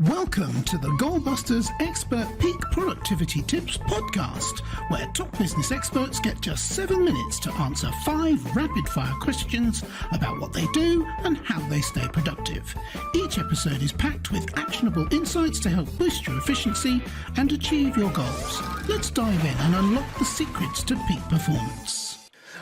Welcome to the Goalbusters Expert Peak Productivity Tips podcast, where top business experts get just 7 minutes to answer 5 rapid-fire questions about what they do and how they stay productive. Each episode is packed with actionable insights to help boost your efficiency and achieve your goals. Let's dive in and unlock the secrets to peak performance.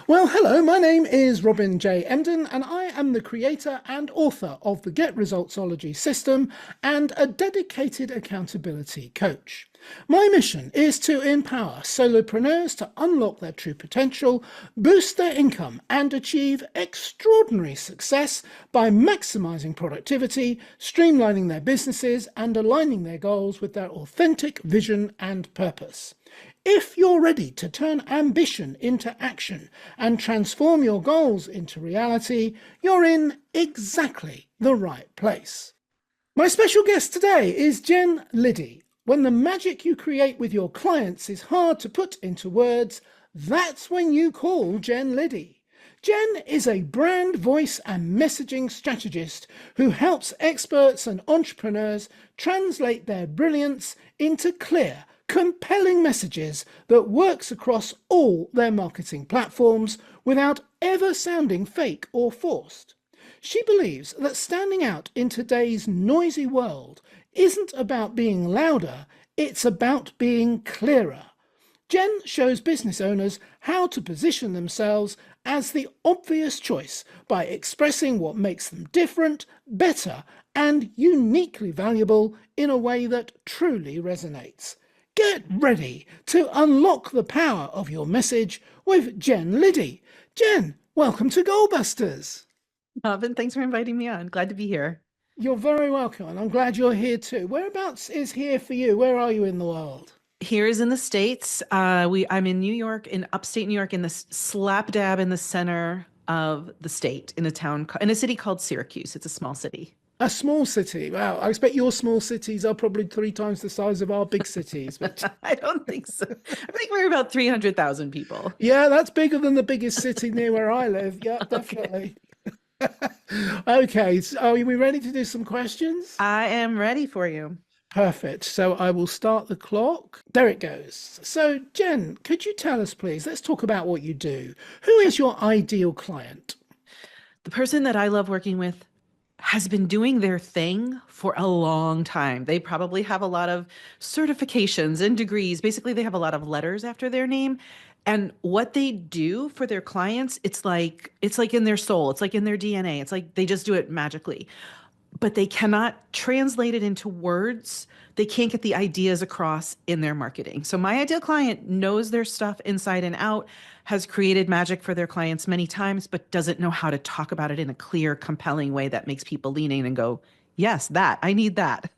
Well, hello, my name is Robin J. Emden, and I am the creator and author of the Get Resultsology system and a dedicated accountability coach. My mission is to empower solopreneurs to unlock their true potential, boost their income, and achieve extraordinary success by maximizing productivity, streamlining their businesses, and aligning their goals with their authentic vision and purpose. If you're ready to turn ambition into action and transform your goals into reality, you're in exactly the right place. My special guest today is Jen Liddy. When the magic you create with your clients is hard to put into words, that's when you call Jen Liddy. Jen is a brand voice and messaging strategist who helps experts and entrepreneurs translate their brilliance into clear, compelling messages that works across all their marketing platforms without ever sounding fake or forced. She believes that standing out in today's noisy world isn't about being louder, it's about being clearer. Jen shows business owners how to position themselves as the obvious choice by expressing what makes them different, better, and uniquely valuable in a way that truly resonates. Get ready to unlock the power of your message with Jen Liddy. Jen, welcome to Goalbusters. Robin, thanks for inviting me on. Glad to be here. You're very welcome, and I'm glad you're here too. Whereabouts is here for you? Where are you in the world? Here is in the States. I'm in New York, in upstate New York, in the slap dab in the center of the state, in a city called Syracuse. It's a small city. A small city. Wow. I expect your small cities are probably 3 times the size of our big cities. But I don't think so. I think we're about 300,000 people. Yeah, that's bigger than the biggest city near where I live. Yeah, definitely. Okay. So are we ready to do some questions? I am ready for you. Perfect. So I will start the clock. There it goes. So Jen, could you tell us, please, let's talk about what you do. Who is your ideal client? The person that I love working with has been doing their thing for a long time. They probably have a lot of certifications and degrees. Basically, they have a lot of letters after their name. And what they do for their clients, it's like in their soul. It's like in their DNA. It's like they just do it magically. But they cannot translate it into words. They can't get the ideas across in their marketing. So my ideal client knows their stuff inside and out, has created magic for their clients many times, but doesn't know how to talk about it in a clear, compelling way that makes people lean in and go, yes, I need that.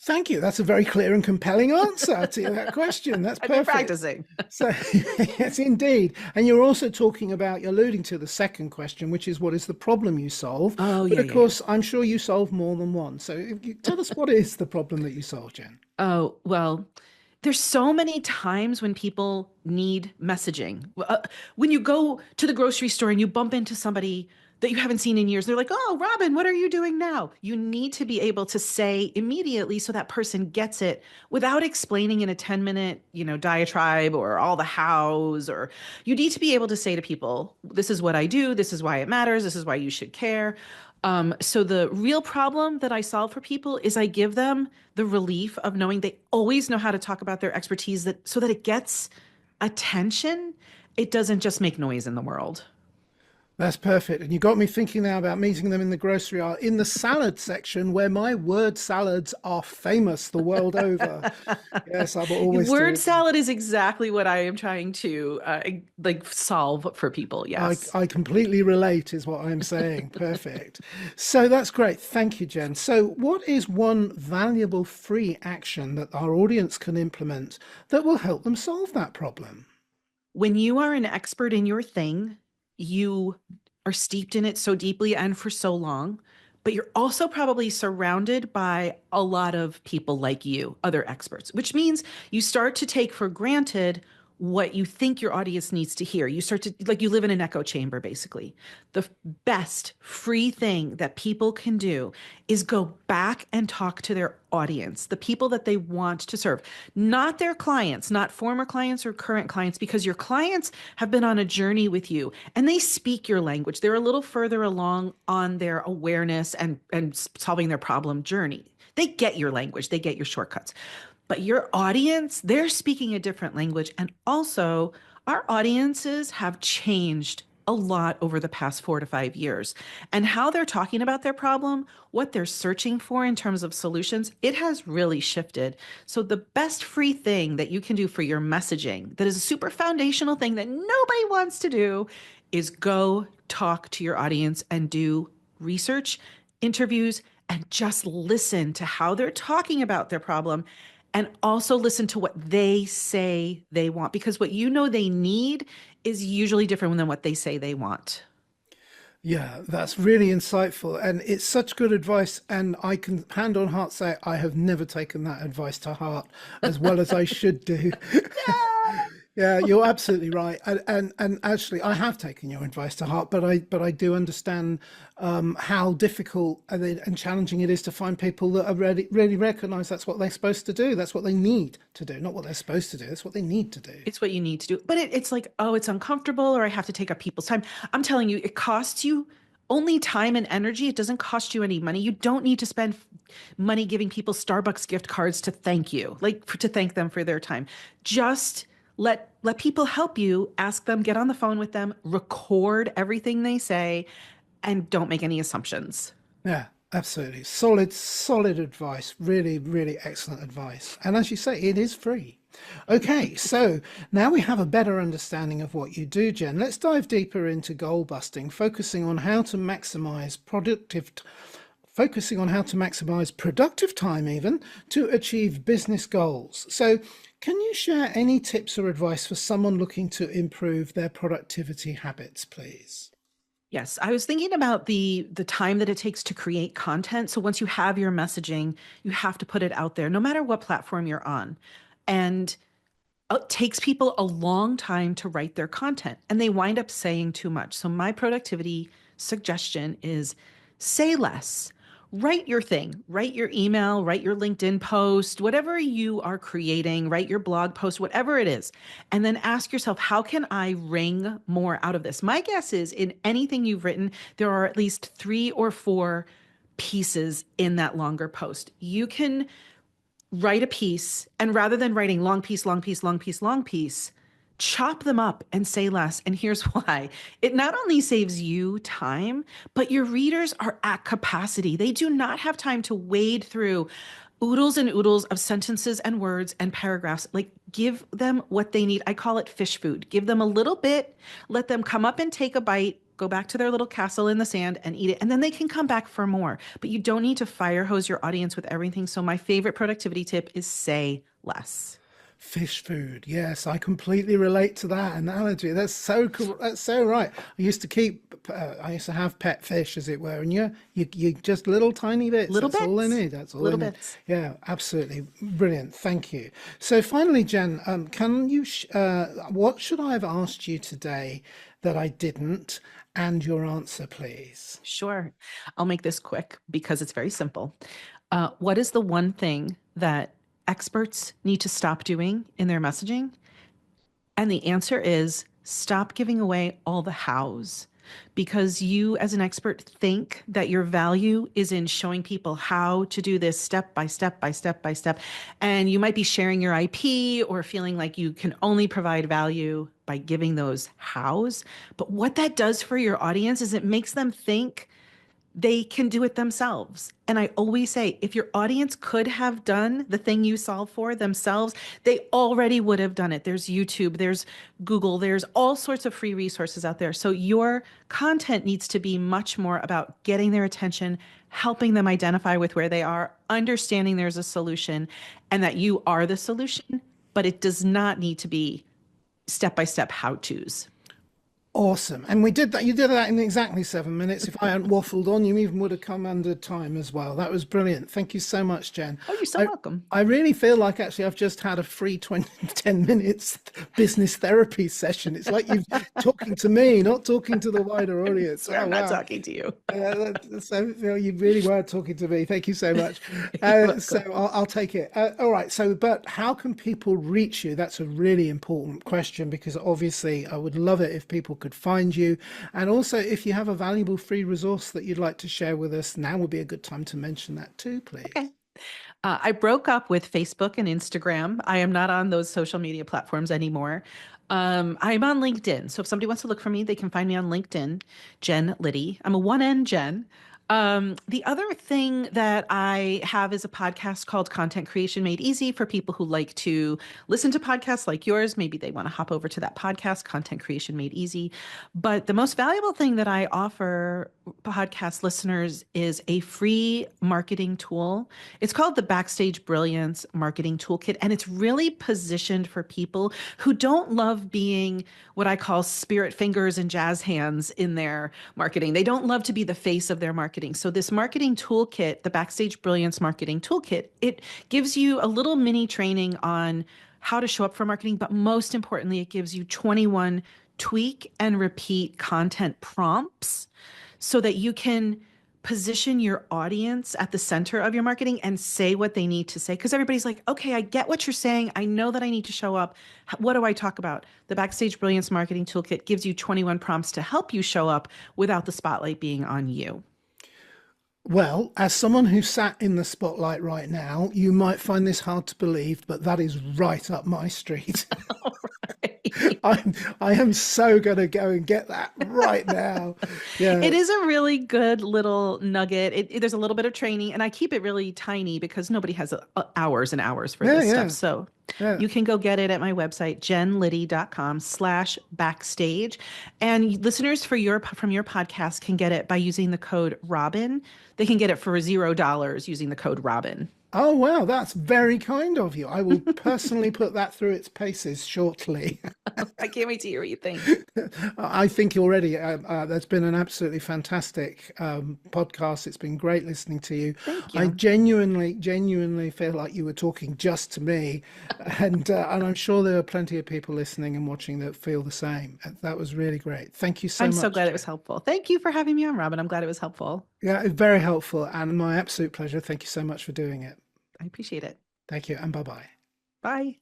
Thank you. That's a very clear and compelling answer to that question. That's perfect. I've been practicing. So, yes, indeed. And you're also talking about, you're alluding to the second question, which is what is the problem you solve? Oh, but yeah. Of course, I'm sure you solve more than one. So tell us, what is the problem that you solve, Jen? Oh, well, there's so many times when people need messaging. When you go to the grocery store and you bump into somebody that you haven't seen in years, they're like, oh, Robin, what are you doing now? You need to be able to say immediately so that person gets it without explaining in a 10-minute, diatribe or all the hows, or you need to be able to say to people, this is what I do. This is why it matters. This is why you should care. So the real problem that I solve for people is I give them the relief of knowing they always know how to talk about their expertise so that it gets attention. It doesn't just make noise in the world. That's perfect. And you got me thinking now about meeting them in the grocery aisle, in the salad section, where my word salads are famous the world over. Yes, I've always word salad is exactly what I am trying to solve for people. Yes, I completely relate is what I'm saying. Perfect. So that's great. Thank you, Jen. So what is one valuable free action that our audience can implement that will help them solve that problem? When you are an expert in your thing, you are steeped in it so deeply and for so long, but you're also probably surrounded by a lot of people like you, other experts, which means you start to take for granted what you think your audience needs to hear. You start to, like, you live in an echo chamber, basically. The best free thing that people can do is go back and talk to their audience, the people that they want to serve, not their clients, not former clients or current clients, because your clients have been on a journey with you and they speak your language. They're a little further along on their awareness and solving their problem journey. They get your language, they get your shortcuts. But your audience, they're speaking a different language. And also, our audiences have changed a lot over the past 4 to 5 years. And how they're talking about their problem, what they're searching for in terms of solutions, it has really shifted. So, the best free thing that you can do for your messaging, that is a super foundational thing that nobody wants to do, is go talk to your audience and do research, interviews, and just listen to how they're talking about their problem, and also listen to what they say they want, because what you know they need is usually different than what they say they want. Yeah, that's really insightful. And it's such good advice. And I can hand on heart say I have never taken that advice to heart as well as I should do. Yeah, you're absolutely right. And actually, I have taken your advice to heart, but I do understand how difficult and challenging it is to find people that are really recognize that's what they're supposed to do. That's what they need to do, not what they're supposed to do. That's what they need to do. It's what you need to do. But it's like, oh, it's uncomfortable, or I have to take up people's time. I'm telling you, it costs you only time and energy. It doesn't cost you any money. You don't need to spend money giving people Starbucks gift cards to thank you, to thank them for their time. Just let people help you. Ask them, get on the phone with them, record everything they say, and don't make any assumptions. Yeah, absolutely. Solid advice. Really, really excellent advice. And as you say, it is free. Okay, so now we have a better understanding of what you do, Jen. Let's dive deeper into goal busting, focusing on how to maximize productive time even to achieve business goals. So can you share any tips or advice for someone looking to improve their productivity habits, please? Yes, I was thinking about the time that it takes to create content. So once you have your messaging, you have to put it out there, no matter what platform you're on. And it takes people a long time to write their content, and they wind up saying too much. So my productivity suggestion is say less. Write your thing, write your email, write your LinkedIn post, whatever you are creating, write your blog post, whatever it is. And then ask yourself, how can I wring more out of this? My guess is in anything you've written, there are at least 3 or 4 pieces in that longer post. You can write a piece, and rather than writing long piece, long piece, long piece, long piece, chop them up and say less. And here's why. It not only saves you time, but your readers are at capacity. They do not have time to wade through oodles and oodles of sentences and words and paragraphs. Like, give them what they need. I call it fish food. Give them a little bit, let them come up and take a bite, go back to their little castle in the sand and eat it. And then they can come back for more. But you don't need to fire hose your audience with everything. So my favorite productivity tip is say less. Fish food. Yes, I completely relate to that analogy. That's so cool. That's so right. I used to have pet fish, as it were, and you just little tiny bits. Little That's bits. all they need. That's all Little they need. bits. Yeah, absolutely. Brilliant. Thank you. So finally, Jen, can you, what should I have asked you today that I didn't? And your answer, please. Sure. I'll make this quick because it's very simple. What is the one thing that experts need to stop doing in their messaging? And the answer is stop giving away all the hows, because you as an expert think that your value is in showing people how to do this step by step by step by step. And you might be sharing your IP or feeling like you can only provide value by giving those hows. But what that does for your audience is it makes them think they can do it themselves. And I always say, if your audience could have done the thing you solve for themselves, they already would have done it. There's YouTube, there's Google, there's all sorts of free resources out there. So your content needs to be much more about getting their attention, helping them identify with where they are, understanding there's a solution, and that you are the solution, but it does not need to be step-by-step how-tos. Awesome. And we did that. You did that in exactly 7 minutes. If I hadn't waffled on, you even would have come under time as well. That was brilliant. Thank you so much, Jen. Oh, you're so welcome. I really feel like actually I've just had a free 10 minutes business therapy session. It's like you're talking to me, not talking to the wider audience. I'm not talking to you. So you really were talking to me. Thank you so much. So I'll take it. All right. So, but how can people reach you? That's a really important question, because obviously I would love it if people could find you. And also, if you have a valuable free resource that you'd like to share with us, now would be a good time to mention that too, please. Okay. I broke up with Facebook and Instagram. I am not on those social media platforms anymore. I'm on LinkedIn. So if somebody wants to look for me, they can find me on LinkedIn, Jen Liddy. I'm a 1N Jen. The other thing that I have is a podcast called Content Creation Made Easy for people who like to listen to podcasts like yours. Maybe they want to hop over to that podcast, Content Creation Made Easy. But the most valuable thing that I offer podcast listeners is a free marketing tool. It's called the Backstage Brilliance Marketing Toolkit, and it's really positioned for people who don't love being what I call spirit fingers and jazz hands in their marketing. They don't love to be the face of their marketing. So this marketing toolkit, the Backstage Brilliance Marketing Toolkit, it gives you a little mini training on how to show up for marketing, but most importantly, it gives you 21 tweak and repeat content prompts so that you can position your audience at the center of your marketing and say what they need to say. Because everybody's like, okay, I get what you're saying. I know that I need to show up. What do I talk about? The Backstage Brilliance Marketing Toolkit gives you 21 prompts to help you show up without the spotlight being on you. Well, as someone who sat in the spotlight right now, you might find this hard to believe, but that is right up my street. I am so going to go and get that right now. Yeah. It is a really good little nugget. There's a little bit of training, and I keep it really tiny because nobody has hours and hours for this stuff. So you can go get it at my website, jenliddy.com/backstage. And listeners from your podcast can get it by using the code Robin. They can get it for $0 using the code Robin. Oh, wow. That's very kind of you. I will personally put that through its paces shortly. I can't wait to hear what you think. I think already that's been an absolutely fantastic podcast. It's been great listening to you. Thank you. I genuinely feel like you were talking just to me. And I'm sure there are plenty of people listening and watching that feel the same. That was really great. Thank you so much. I'm so glad it was helpful. Thank you for having me on, Robin. I'm glad it was helpful. Yeah, very helpful. And my absolute pleasure. Thank you so much for doing it. I appreciate it. Thank you, and bye-bye. Bye.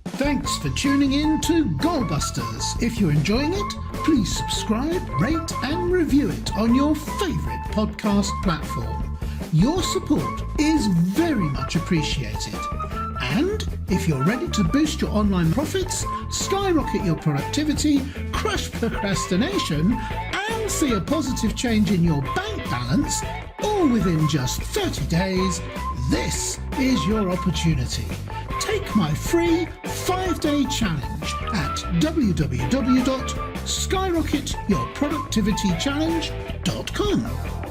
Thanks for tuning in to Goalbusters. If you're enjoying it, please subscribe, rate and review it on your favourite podcast platform. Your support is very much appreciated. And if you're ready to boost your online profits, skyrocket your productivity, crush procrastination, and see a positive change in your bank balance, all within just 30 days, this is your opportunity. Take my free 5-day challenge at www.skyrocketyourproductivitychallenge.com.